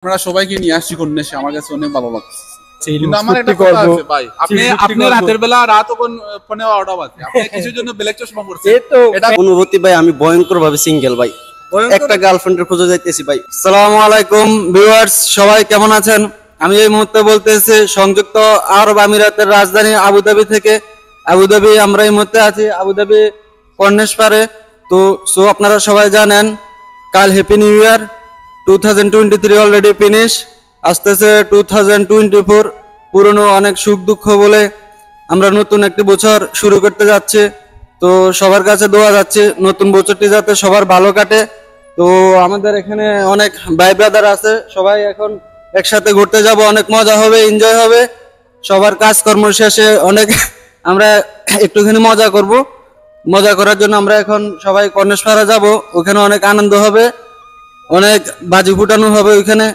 আপনারা সবাইকে নিয়ে আসছি কন্যাসে, আমার কাছে অনেক ভালো লাগছে। আমার একটা কথা আছে ভাই, আপনি রাতের বেলা রাত 15:15 বাজে আপনি কিছুর জন্য ব্ল্যাক চশমা পরছেন, এটা অনুভূতি ভাই। আমি ভয়ঙ্কর ভাবে সিঙ্গেল ভাই, একটা গার্লফ্রেন্ডের খোঁজে যাইতেছি ভাই। আসসালামু আলাইকুম ভিউয়ার্স, সবাই কেমন আছেন? আমি এই মুহূর্তে বলতেছি সংযুক্ত আরব আমিরাতের রাজধানী আবুধাবি থেকে। আবুধাবি আমরা এই মুহূর্তে আছি আবুধাবি কর্নেশ পারে। তো আপনারা সবাই জানেন কাল happy new year 2023 already finish, আসতেছে 2024। পুরনো অনেক সুখ দুঃখ বলে আমরা নতুন একটি বছর শুরু করতে যাচ্ছি। তো সবার কাছে দোয়া যাচ্ছে নতুন বছরটি যাতে সবার ভালো কাটে। তো আমাদের এখানে অনেক ভাই ব্রাদার আছে, সবাই এখন একসাথে ঘুরতে যাব, অনেক মজা হবে, এনজয় হবে। সবার কাজকর্ম শেষে অনেক আমরা একটুখানি মজা করব। মজা করার জন্য আমরা এখন সবাই কর্নেশপাড়া যাব, ওখানে অনেক আনন্দ হবে, অনেক বাজি ফুটানো হবে ওইখানে।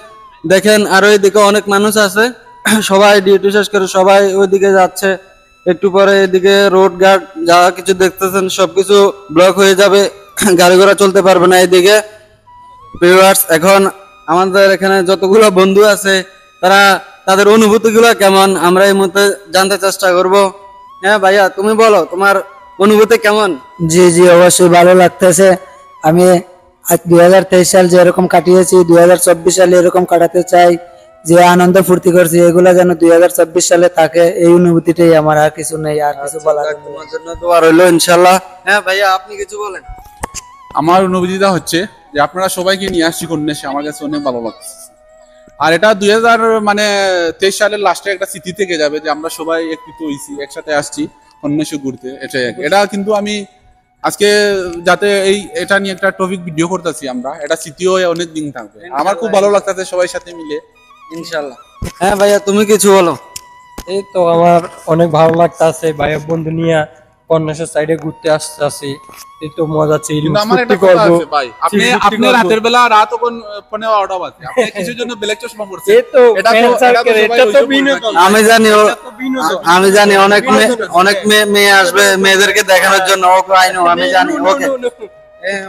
দেখেন আরো এদিকে অনেক মানুষ আছে, সবাই ডিউটি শেষ করে সবাই ওইদিকে যাচ্ছে। একটু পরে এদিকে রোড ঘাট যা কিছু দেখতেছেন সবকিছু ব্লক হয়ে যাবে, গাড়ি ঘোড়া চলতে পারবে না এদিকে। ভিউয়ার্স, এখন আমাদের এখানে যতগুলো বন্ধু আছে তারা তাদের অনুভূতি গুলো কেমন আমরা এই মুহূর্তে জানতে চেষ্টা করব। হ্যাঁ ভাইয়া, তুমি বলো তোমার অনুভূতি কেমন? জি জি, অবশ্যই ভালো লাগতেছে। আমি 2023 সাল যেরকম কাটিয়েছি 2024 সালে এরকম কাটাতে চাই। যে আনন্দ ফুর্তি করছি এগুলা যেন 2024 সালে থাকে, এই অনুভূতিটাই আমার, আর কিছু নেই, আর কিছু বলার। তোমার জন্য দোয়া রইলো ইনশাআল্লাহ। হ্যাঁ ভাইয়া, আপনি কিছু বলেন। আমার অনুভূতিটা হচ্ছে যে আপনারা সবাইকে নিয়ে আসছি কন্যাসে, আমার কাছে অনেক ভালো লাগছে। আর এটা 2023 সালের লাস্টে একটা স্মৃতি থেকে যাবে যে আমরা সবাই একত্রিত হয়েছি, একসাথে আসছি কন্যাসে ঘুরতে। এটা কিন্তু আমি আজকে যাতে এটা নিয়ে একটা টপিক ভিডিও করতেছি, আমরা এটা স্মৃতিও অনেক দিন থাকবে। আমার খুব ভালো লাগতেছে সবাই সাথে মিলে ইনশাআল্লাহ। হ্যাঁ ভাইয়া, তুমি কিছু বলো। এই তো আমার অনেক ভালো লাগতেছে, ভাইয়া বন্ধু নিয়ে কর্নেশের সাইডে ঘুরতে আসতেছি। এই তো মজা ছিল। আমার একটা কথা আছে ভাই, আপনি রাতের বেলা রাত 15:15 বাজে আপনি কিছুর জন্য ব্ল্যাক চশমা পরছেন, এটা তো বিনোদন। আমি জানি অনেক মেয়ে আসবে মেয়েদেরকে দেখানোর জন্য। ওকে আইনো, আমি জানি। ওকে,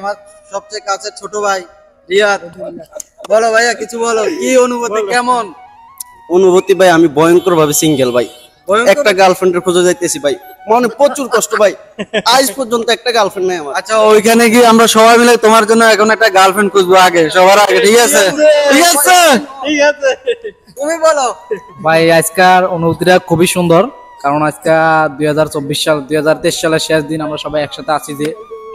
আমার সবচেয়ে কাছের ছোট ভাই রিয়াদ, বলো ভাইয়া কিছু বলো, কি অনুভূতি কেমন? অনুভূতি ভাই, আমি ভয়ঙ্কর ভাবে সিঙ্গেল ভাই, একটা গার্লফ্রেন্ডের খোঁজে যাইতেছি ভাই। মনে প্রচুর কষ্ট ভাই, আজ পর্যন্ত একটা গার্লফ্রেন্ড নাই আমার। আচ্ছা, ওইখানে গিয়ে আমরা সবাই মিলে তোমার জন্য এখন একটা গার্লফ্রেন্ড খুঁজবো আগে, সবার আগে। ঠিক আছে ঠিক আছে ঠিক আছে, তুমি বলো ভাই। আজকের অনুভূতিটা খুবই সুন্দর, কারণ আজকে 2023 সালের শেষ দিন। আমরা সবাই একসাথে আছি, যে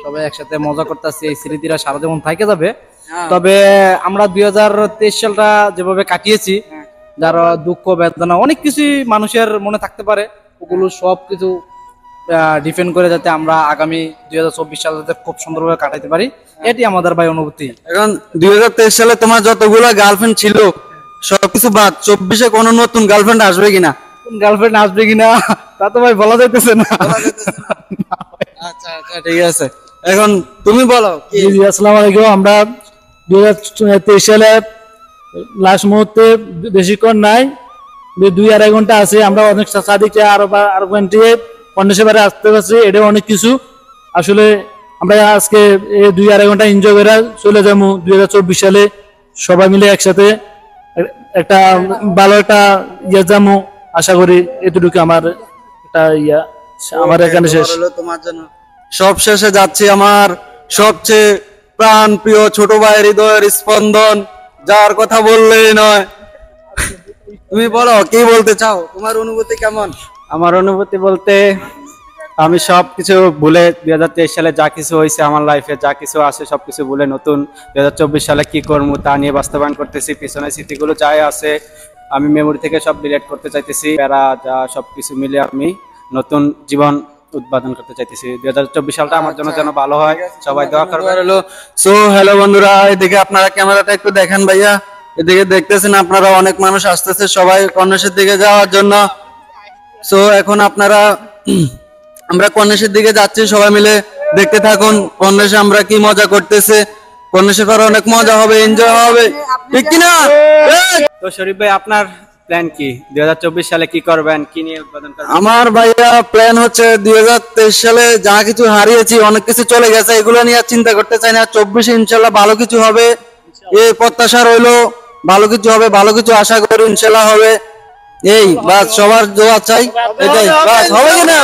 সবাই একসাথে মজা করতেছি, এই স্মৃতিরা সারা জীবন থেকে যাবে। তবে আমরা 2023 সালটা যেভাবে কাটিয়েছি, যার দুঃখ বেদনা অনেক কিছু মানুষের মনে থাকতে পারে, ওগুলো সবকিছু ডিপেন্ড করে যাতে আমরা আগামী 2024 সাল যাতে খুব সুন্দরভাবে কাটাইতে পারি, এটি আমাদের ভাই অনুভূতি। এখন 2023 সালে তোমার যতগুলো গার্লফ্রেন্ড ছিল সবকিছু বাদ, 24-এ কোনো নতুন গার্লফ্রেন্ড আসবে কিনা? গার্লফ্রেন্ড আসবে কিনা তা তো ভাই বলা যাইতেছে না। আচ্ছা আচ্ছা, ঠিক আছে। এখন তুমি বলো। আসসালামু আলাইকুম। আমরা 2023 সালে লাস্ট মুহূর্তে, বেশিক্ষণ নাই, 2-2.5 ঘন্টা আছে। আমরা অনেক সাদিকে আরো কন্যাসেবারে আসতে পারছি, এটা অনেক কিছু। আসলে আমরা আজকে এই 2-2.5 ঘন্টা এনজয় করে চলে যাবো 2024 সালে সবাই মিলে একসাথে একটা ভালো একটা ইয়ে যাবো আশা করি। এতটুকু আমার একটা আমার এখানে শেষ। তোমার জন্য সব শেষে যাচ্ছি আমার সবচেয়ে প্রাণ প্রিয় ছোট ভাইয়ের হৃদয়ের স্পন্দন, যার কথা বললেই নয়। তুমি বলো কি বলতে চাও, তোমার অনুভূতি কেমন? আমার অনুভূতি বলতে, আমি সবকিছু ভুলে 2023 সালে যা কিছু হয়েছে আমার লাইফে, যা কিছু আছে সবকিছু ভুলে নতুন 2024 সালে কি করবো তা নিয়ে বাস্তবায়ন করতেছি। পিছনের স্মৃতিগুলো যাই আছে আমি মেমোরি থেকে সব ডিলিট করতে চাইতেছি। প্যারা যা সবকিছু মিলে আমি নতুন জীবন উদ্বোধন করতে চাইতেছি। 2024 সালটা আমার জন্য যেন ভালো হয়, সবাই দোয়া করবেন। সো হ্যালো বন্ধুরা, এদিকে আপনারা ক্যামেরাটা একটু দেখেন ভাইয়া, এদিকে দেখতেছেন আপনারা অনেক মানুষ আসতেছে সবাই কর্নেশের দিকে যাওয়ার জন্য। সো এখন আমরা কর্নেশের দিকে যাচ্ছি, সবাই মিলে দেখতে থাকুন কর্নেশে আমরা কি মজা করতেছে। কর্নেশে পরে অনেক মজা হবে, এনজয় হবে, ঠিক কিনা? তো শরীফ ভাই, আপনার প্ল্যান কি? 2024 সালে কি করবেন, কি নিয়ে উদ্বোধন করবেন? আমার ভাইয়া প্ল্যান হচ্ছে 2023 সালে যা কিছু হারিয়েছি, অনেক কিছু চলে গেছে, এগুলো নিয়ে চিন্তা করতে চাই না। 24-এ ইনশাল্লাহ ভালো কিছু হবে, এই প্রত্যাশা রইলো। ভালো কিছু হবে, ভালো কিছু আশা করি ইনশাল্লাহ হবে। এই বাস সবার দোয়া চাই, এটাই বাস, হবে কিনা?